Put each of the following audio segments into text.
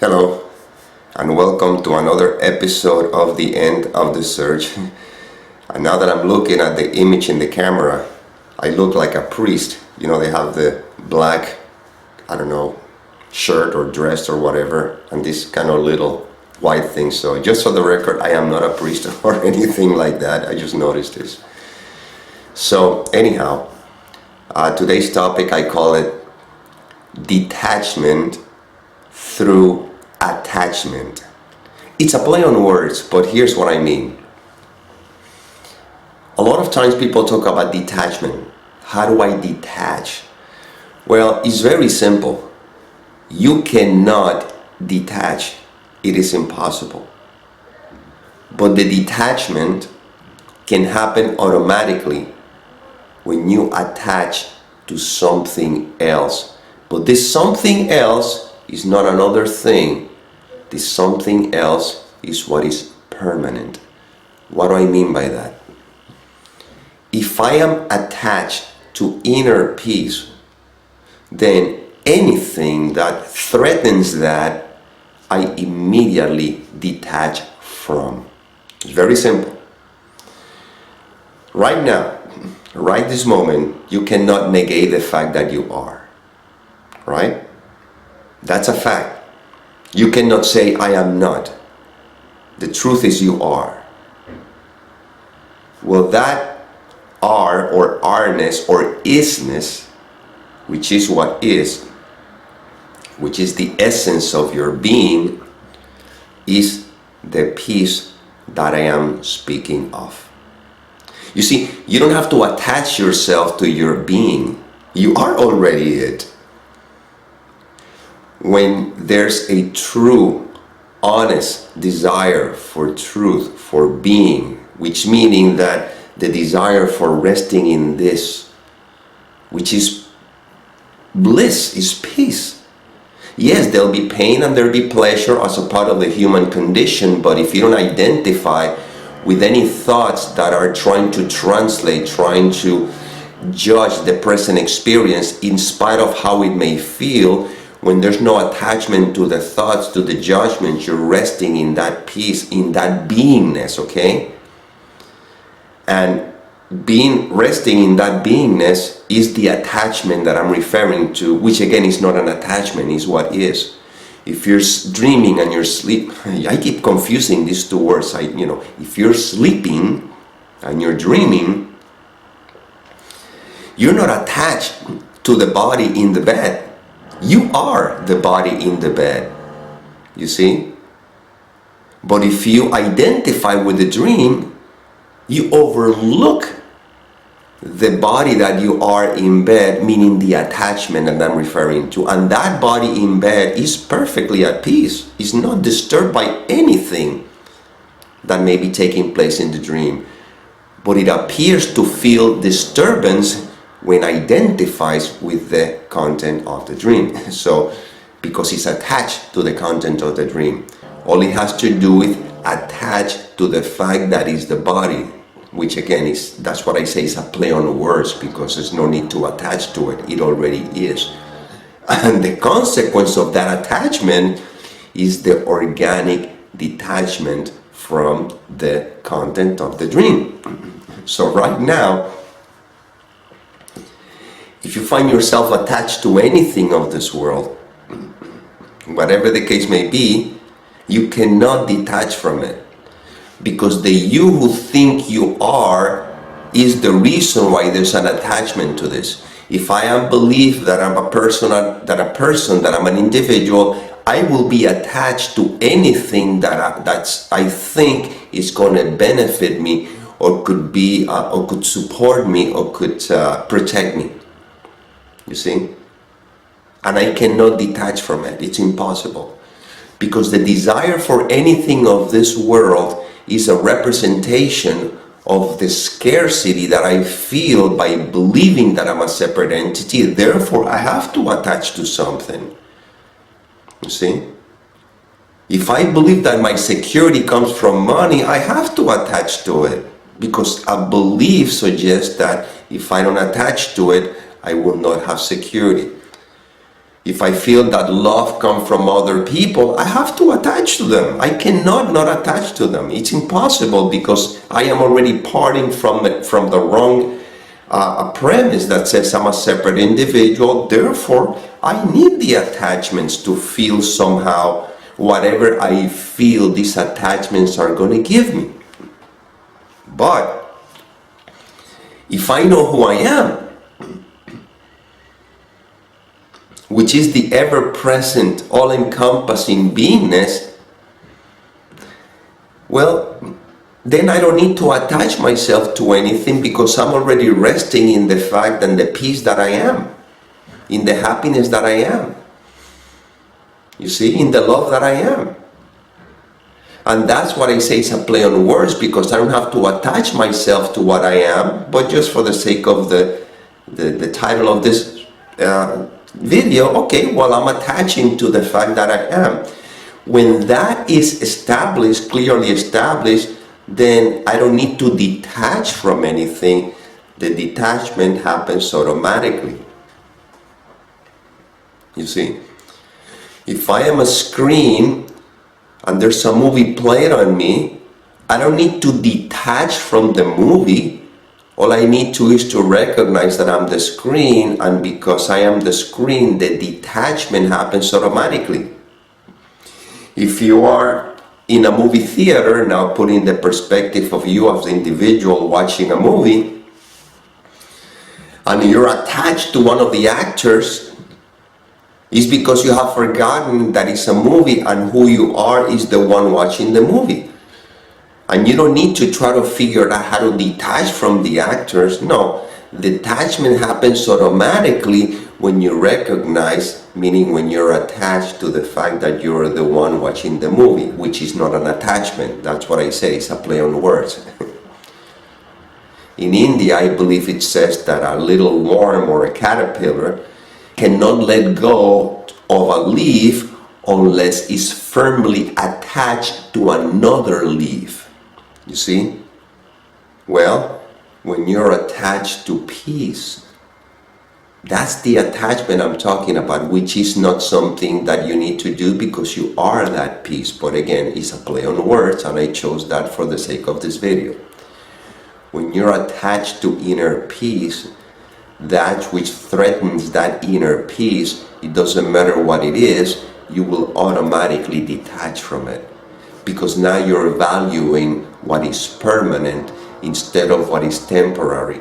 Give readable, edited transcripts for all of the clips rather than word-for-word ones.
Hello, and welcome to another episode of The End of the Search. And now that I'm looking at the image in the camera, I look like a priest. You know, they have the black, shirt or dress or whatever, and this kind of little white thing. So just for the record, I am not a priest or anything like that. I just noticed this. So anyhow, today's topic, I call it detachment through attachment. It's a play on words, but here's what I mean. A lot of times people talk about detachment. How do I detach? Well, it's very simple. You cannot detach. It is impossible. But the detachment can happen automatically when you attach to something else. But this something else is not another thing. This something else is what is permanent. What do I mean by that? If I am attached to inner peace, then anything that threatens that, I immediately detach from. It's very simple. Right now, right this moment, you cannot negate the fact that you are. Right? That's a fact. You cannot say, I am not. The truth is you are. Well, that are or areness or isness, which is what is, which is the essence of your being, is the peace that I am speaking of. You see, you don't have to attach yourself to your being. You are already it. When there's a true, honest desire for truth, for being, which meaning that the desire for resting in this, which is bliss, is peace. Yes, there'll be pain and there'll be pleasure as a part of the human condition, but if you don't identify with any thoughts that are trying to translate, trying to judge the present experience in spite of how it may feel, when there's no attachment to the thoughts, to the judgment, you're resting in that peace, in that beingness, okay? And resting in that beingness is the attachment that I'm referring to, which again is not an attachment, is what is. If you're dreaming and you're sleep, I keep confusing these two words. If you're sleeping and you're dreaming, you're not attached to the body in the bed. You are the body in the bed. You see? But if you identify with the dream, you overlook the body that you are in bed, meaning the attachment that I'm referring to. And that body in bed is perfectly at peace. It's not disturbed by anything that may be taking place in the dream. But it appears to feel disturbance when identifies with the content of the dream. So, because it's attached to the content of the dream. All it has to do with attach to the fact that is the body, which again that's what I say is a play on words, because there's no need to attach to it. It already is. And the consequence of that attachment is the organic detachment from the content of the dream. So right now, if you find yourself attached to anything of this world, whatever the case may be, you cannot detach from it. Because the you who think you are is the reason why there's an attachment to this. If I am believed that I'm a person, that I'm an individual, I will be attached to anything that I think is going to benefit me, or could be, or could support me, or could protect me. You see? And I cannot detach from it. It's impossible. Because the desire for anything of this world is a representation of the scarcity that I feel by believing that I'm a separate entity. Therefore, I have to attach to something. You see? If I believe that my security comes from money, I have to attach to it. Because a belief suggests that if I don't attach to it, I will not have security. If I feel that love comes from other people, I have to attach to them. I cannot not attach to them. It's impossible, because I am already parting from the wrong premise that says I'm a separate individual. Therefore, I need the attachments to feel somehow whatever I feel these attachments are going to give me. But if I know who I am, which is the ever-present, all-encompassing beingness, well, then I don't need to attach myself to anything, because I'm already resting in the fact and the peace that I am, in the happiness that I am. You see, in the love that I am. And that's what I say is a play on words, because I don't have to attach myself to what I am, but just for the sake of the title of this video, okay, well, I'm attaching to the fact that I am. When that is established, clearly established, then I don't need to detach from anything. The detachment happens automatically. You see, if I am a screen and there's a movie played on me, I don't need to detach from the movie. All I need to is to recognize that I'm the screen, and because I am the screen, the detachment happens automatically. If you are in a movie theater, now putting the perspective of you as the individual watching a movie, and you're attached to one of the actors, it's because you have forgotten that it's a movie and who you are is the one watching the movie. And you don't need to try to figure out how to detach from the actors. No, detachment happens automatically when you recognize, meaning when you're attached to the fact that you're the one watching the movie, which is not an attachment. That's what I say, it's a play on words. In India, I believe it says that a little worm or a caterpillar cannot let go of a leaf unless it's firmly attached to another leaf. You see? Well, when you're attached to peace, that's the attachment I'm talking about, which is not something that you need to do because you are that peace. But again, it's a play on words, and I chose that for the sake of this video. When you're attached to inner peace, that which threatens that inner peace, it doesn't matter what it is, you will automatically detach from it. Because now you're valuing what is permanent instead of what is temporary.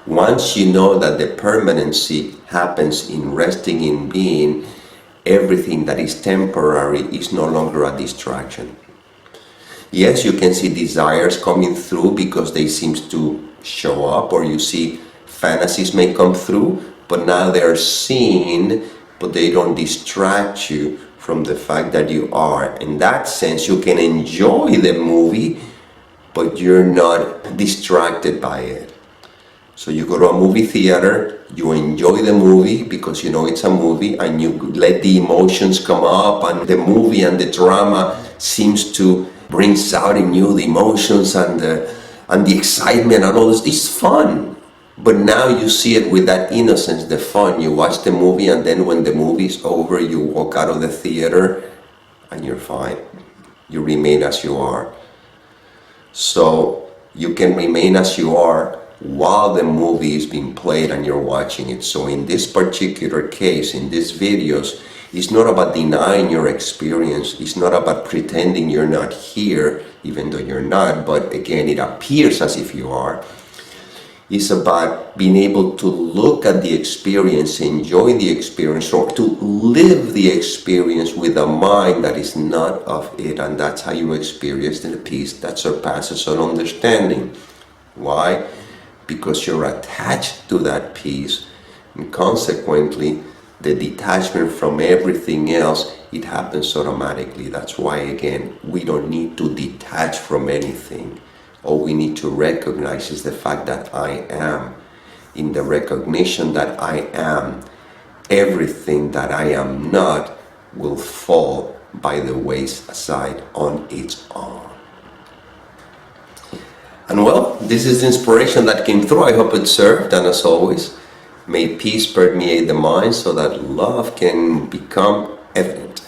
Once you know that the permanency happens in resting in being, everything that is temporary is no longer a distraction. Yes, you can see desires coming through because they seem to show up, or you see fantasies may come through, but now they're seen, but they don't distract you from the fact that you are. In that sense, you can enjoy the movie, but you're not distracted by it. So you go to a movie theater, you enjoy the movie because you know it's a movie, and you let the emotions come up, and the movie and the drama seems to bring out in you the emotions and the excitement and all this. It's fun. But now you see it with that innocence, the fun. You watch the movie, and then when the movie's over, you walk out of the theater and you're fine. You remain as you are. So you can remain as you are while the movie is being played and you're watching it. So in this particular case, in these videos, it's not about denying your experience. It's not about pretending you're not here, even though you're not. But again, it appears as if you are. It's about being able to look at the experience, enjoy the experience, or to live the experience with a mind that is not of it. And that's how you experience the peace that surpasses all understanding. Why? Because you're attached to that peace, and consequently, the detachment from everything else, it happens automatically. That's why, again, we don't need to detach from anything. All we need to recognize is the fact that I am. In the recognition that I am, everything that I am not will fall by the wayside on its own. And well, this is the inspiration that came through. I hope it served, and as always, May peace permeate the mind so that love can become evident.